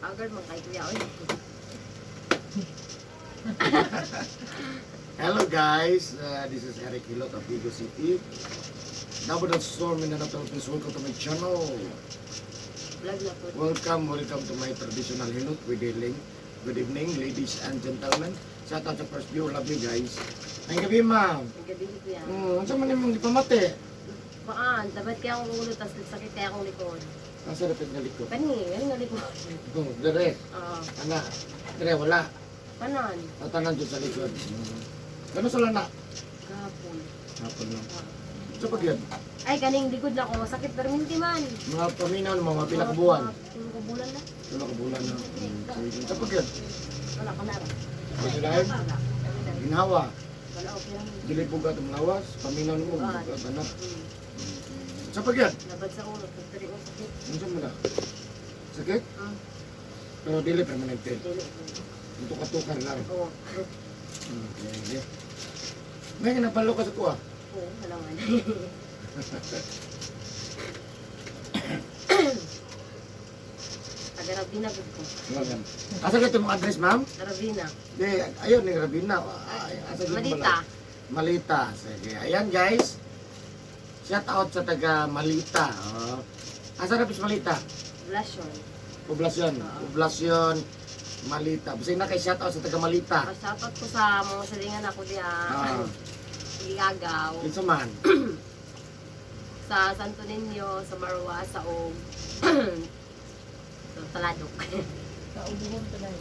Agad man kay kuya oy. Hello guys, this is Eric Hilot of Vigo City. Double Storm in the Philippines. Welcome to my channel. Vlog na po. Welcome to my traditional Hilot with healing. Good evening, ladies and gentlemen. Shout out sa first viewer, love you guys. Ay gabi ma'am. Ang gabi ko yan. Ano man yung di pamati? Paan, dapat kaya akong ulo, tas nagsakit kaya akong likod. Nasa repit nga liko. Kani nga likod. Dire. Oo. Ana. Dire wala. Kanan. Tatanan dyan sa likod. Ano sa lana? Kahapon. Hapon lang. Oo. Sa pagyan, Ay, kaning likod na ako. Sakit perminti man. mga paminaw ng mga pilang buwan. Tulong ko bulan na. Wala ka bulan na. Sige. Sa pagyan, Wala ka na ba? masilahin, Wala. ginhawa, Wala okay lang. dili po ka itong lawas, paminaw mo, Ah. bukat na. Hmm. Sa pagyan, Labad sa ulo. Pagtari ko sakit. ano sa muna? Sakit? Ah, Pero dili permanente. dili. Tuka-tukar lang. Oo. Okay. May napalo ka sa kuha. Oo, wala man. Taga Rabina gud ko. Ngayon. Asa ka itong address, ma'am? Rabina. Di, ayun, ni Rabina. Ay, asa ka itong Malita. Malita. Sige. Ayan, guys. Shout out sa taga Malita. Oh. Asa na Malita? Blushon. Poblasyon. Oo. Poblasyon. Malita. Basta na kay shout out sa taga Malita. Shoutout ko sa mga salingan ako diya. Ah. Ligagaw. Kinsa man. Sa Santo Niño, sa Marwa, sa Og. Sa Taladok.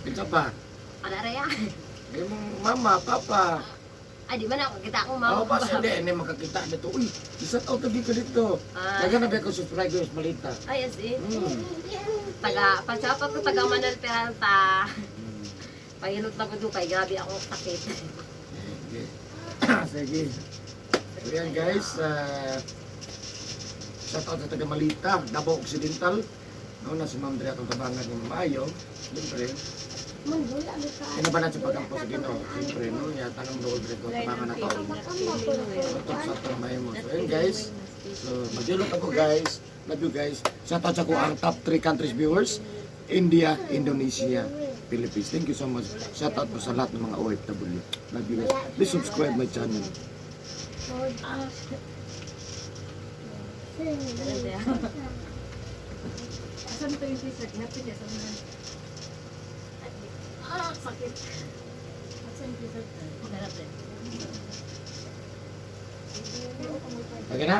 Kinsa pa. Ano raya? Eh, mong mama, papa. Ay, di ba na ako kita akong Ako mama. pa sa hindi makakita dito. Uy, shout out to dito. Ah. Dagan na ba ako subscribers Malita. Ay, as in. Hmm. Pag-shoutout ko taga Manuel Peralta. Pahilot na ko doon kay grabe akong sakit. Sige. Sige. So yan guys, shout out sa taga Malita, Davao Occidental. No, na si Ma'am Dre atong tabangan ng maayo. Siyempre, ano ba na sa pagkampo sa Ginoo? Siyempre, no, yata ng Lord Dre ko tabangan na to. Tutok sa atong maayo mo. So yan guys, so mag-ilot ako guys. Love you guys. Shout out sa ko ang top 3 countries viewers. India, Indonesia, Philippines. Thank you so much. Shout out po sa lahat ng mga OFW. Love you guys. Please subscribe my channel. Asan ito yung t-shirt? Napit niya sa mga. Ah, sakit. Asan yung t-shirt? Harap din. Okay na?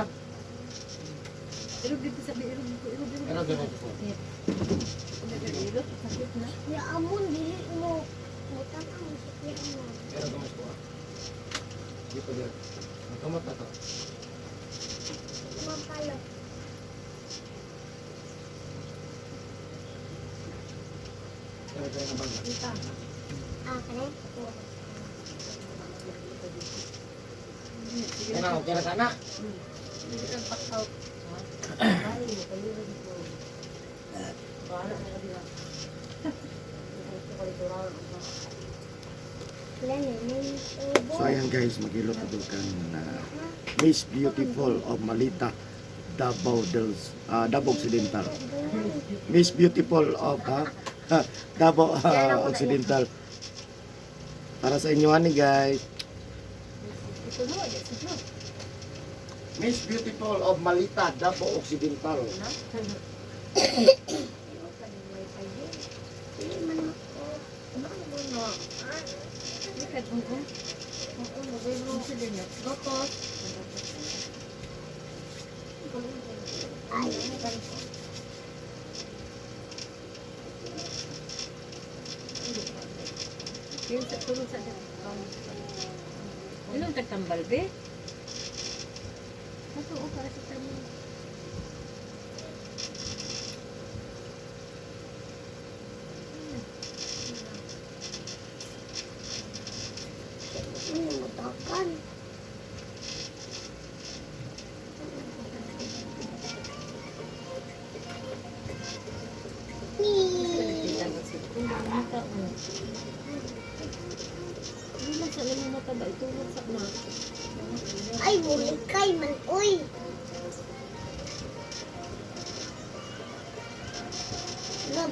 Irog dito sabi, irog dito, irog dito. Pero ganun po. Irog, sakit na. Ya ampun, dili mo. Utang ang sakit mo. Pero gamas po ah. Dito din. Ang kamot na to. Mapalo. Pero tayo na bangga. Kanay? Ano, okay na sana? Hindi ka pack-out. Bali mo, kayo rin po. Bahala na ka diba? Gusto ko ito lang. So ayan guys, mag-ilot na kan na Miss Beautiful of Malita, Davao Occidental. Miss Beautiful of Davao Occidental. Para sa inyo ani guys. Ito no, ito no. Miss Beautiful of Malita, Davao Occidental. Bakit mo ko? Oo, nagay mo sa din yan. Bakot. Yung sa tulong sa din. Ilang tagtambal, be? Matuo para sa tanin. Mutakan. Ay, bulikay man, uy.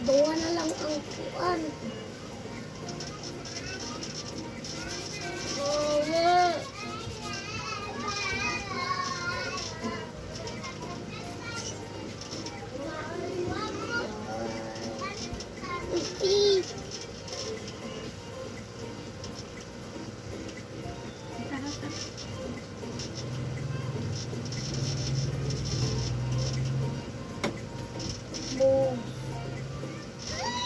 Dalawa na lang ang kuan. Mama. Iti. Boom.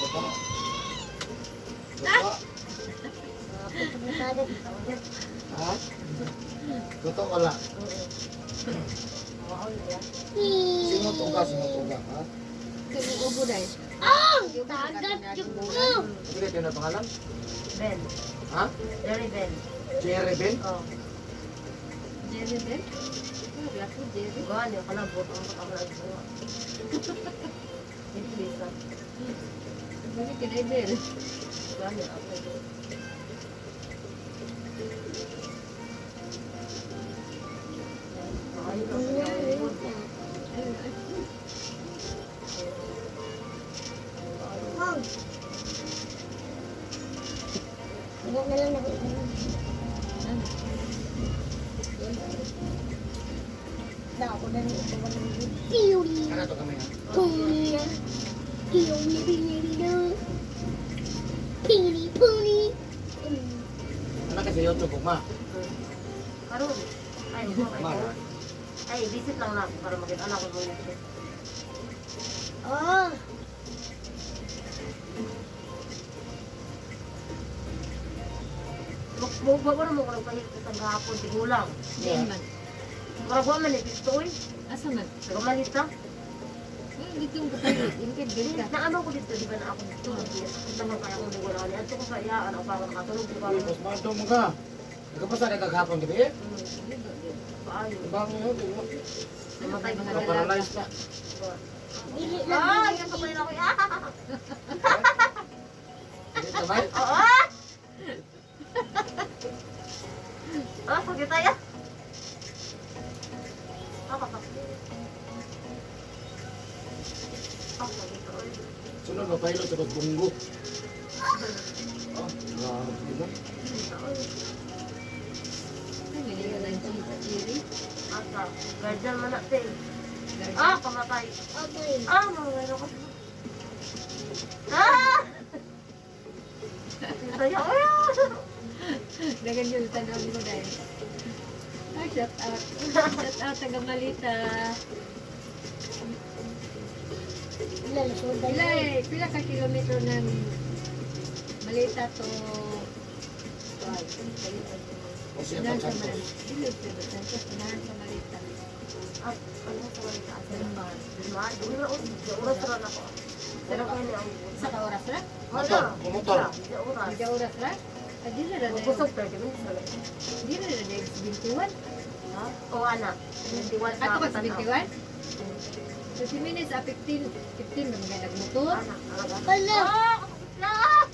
Ito. Ha? Tuto ka lang. Sino tuga? Ha? Ubo dahil. Ah! Dagat yung ko. Sige, yun na pangalan? Ben. Ha? Jerry Ben. Cherry Ben? Oh. Jerry Ben? Laki Jerry. Gawin yung kalabot ang pagkakas mo. Hindi bisa. Bili kinay Bel. Gawin yung ako. Ayun ang kalabot. Mom. Wala na lang na. Nah, ako na rin ito ba ng Tiuli. Ano to kami ha? Puli. Tiuli, pili na. Pili, puli. Ano kasi YouTube ko ma? Karon. Ay, okay Ma ko. na. Ay, visit lang na ako para maging anak ko muna siya. Ah. Bago na mo ko nagpahilip sa gahapon, tigulang. Diyan man. Maragwa man eh, gusto eh. Asa man? Nagamalita. Dito yung kapalit. Ingkid din ka. Naano ko dito, di ba na ako dito? Ito naman kaya kong tigulang niya. Ito ko sa iyaan ako para makatulog. Di ba? Uy, mas mahal mo ka. Nagkapasa na kagahapon gabi eh? Paano? Ibang yun, di ba? Namatay ko Mga na. Nakaparalyze ka. Dili Ah, lang. yan pa rin ako. Ah! Hindi naman? Oo! Ah, sakit tayo. Ah, sakit. Ah, sakit tayo. Sunod na pahilo sa pagbunggo. Ah, grabe na. Ay, hindi ka lang Jerry. Asa, guardian man natin. Garden. Ah, pamatay. Okay. Ah, mga ko. Ah! Saya, Dagan yung tanong mo dahil. Ay, shout out. Shout out taga Malita. Ilan sudan Pila eh, pila ka kilometro ng Malita to O siya Unahan pang sa santos. Malita. Dili sa Santos, unahan sa Malita. Ah, ano sa mga asa? Denmark. Denmark, dili na ako. Oras ra na ko. Pero kaya ni ang Sa ka oras ra? Motor, kumotor. Oras. Hindi oras ra? Ah, di na na Kusog pero di man sa. Di na na 21. Ha? O anak. 21 Ato ka sa Tanaw. 21? So, si Minutes, 15 na mga nagmotor. Anak, anak. Hala. Ah, ah!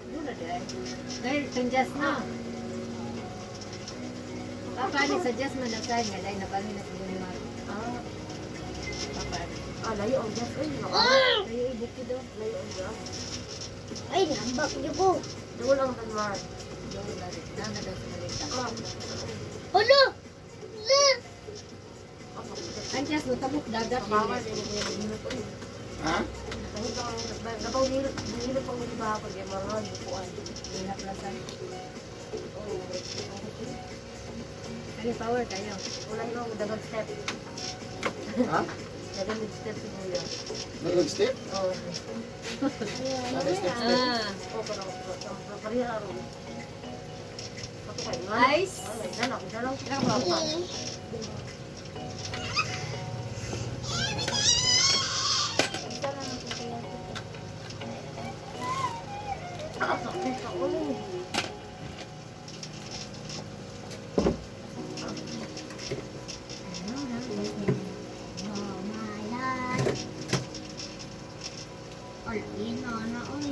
Doon na dahil. Dahil, itong jazz na. Papa, ni sa jazz man na sa'yo nga, dahil nabalhin na sa Denmark. Ah, Papa, ah, layo ang gas. Ay, nako. Ah! kayo ibuki daw. Layo ang gas. Ay, nambak niyo ko. Doon lang Denmark. Doon na rin. Nana daw sa Malita. Ah, Hala. Hala. Ang jazz mo, tabok dagat. kapawa din yung minuto eh. Ha? Kahit ako, nabaw nilip pang mga iba pag yung mga bukuan. Pinaplasan. Oh, Kani power kayo. wala yung dagang step. Ha? Dagang step siguro. Nag-step? Oh, Nag-step step. oh, parang parihan aro. Ako kayo nga. Ice. Ay, dalang. Ah, sakit ako. Mamalan. Ay, inana, ay.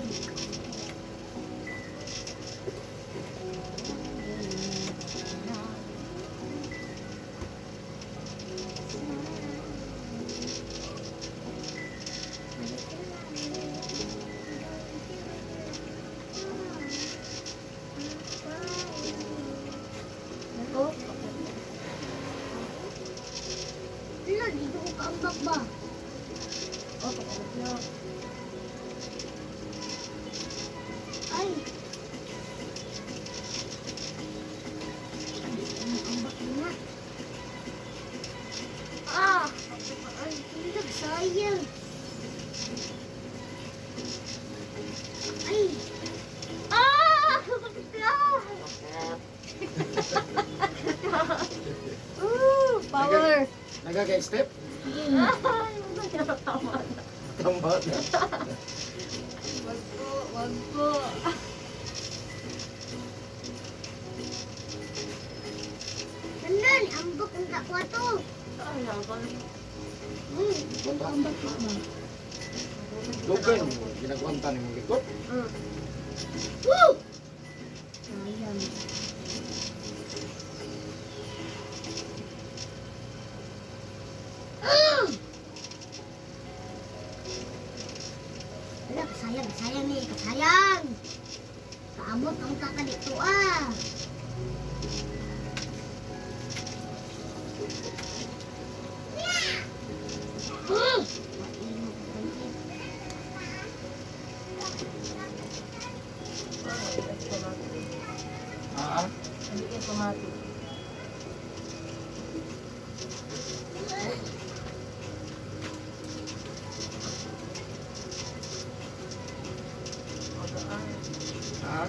Nagaka-step? Ay, tama na. Tama na. Wag po, wag po. Nandun, ambok ang takwa to. Ay, laban. Ang bato mo. Lugan, ginagwanta ni mong likod. Woo! Sayang. Wala, kasayang, kasayang eh, kasayang. Kaamot ang kakadito ah. Ah, Hindi kayo pumati. Magaan. ah,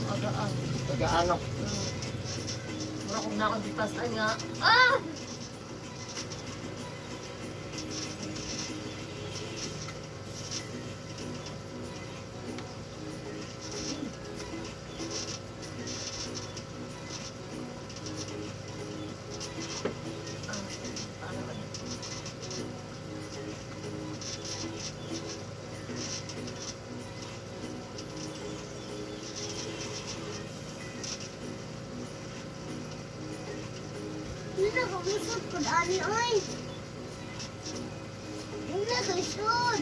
Magaan. taga-anak. Mura kong na akong dipasan nga. Ah! Ah, paano ba yun? Wala, kamisod ko dani ay. Wala, kamisod.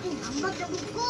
Ay, ambak na ko.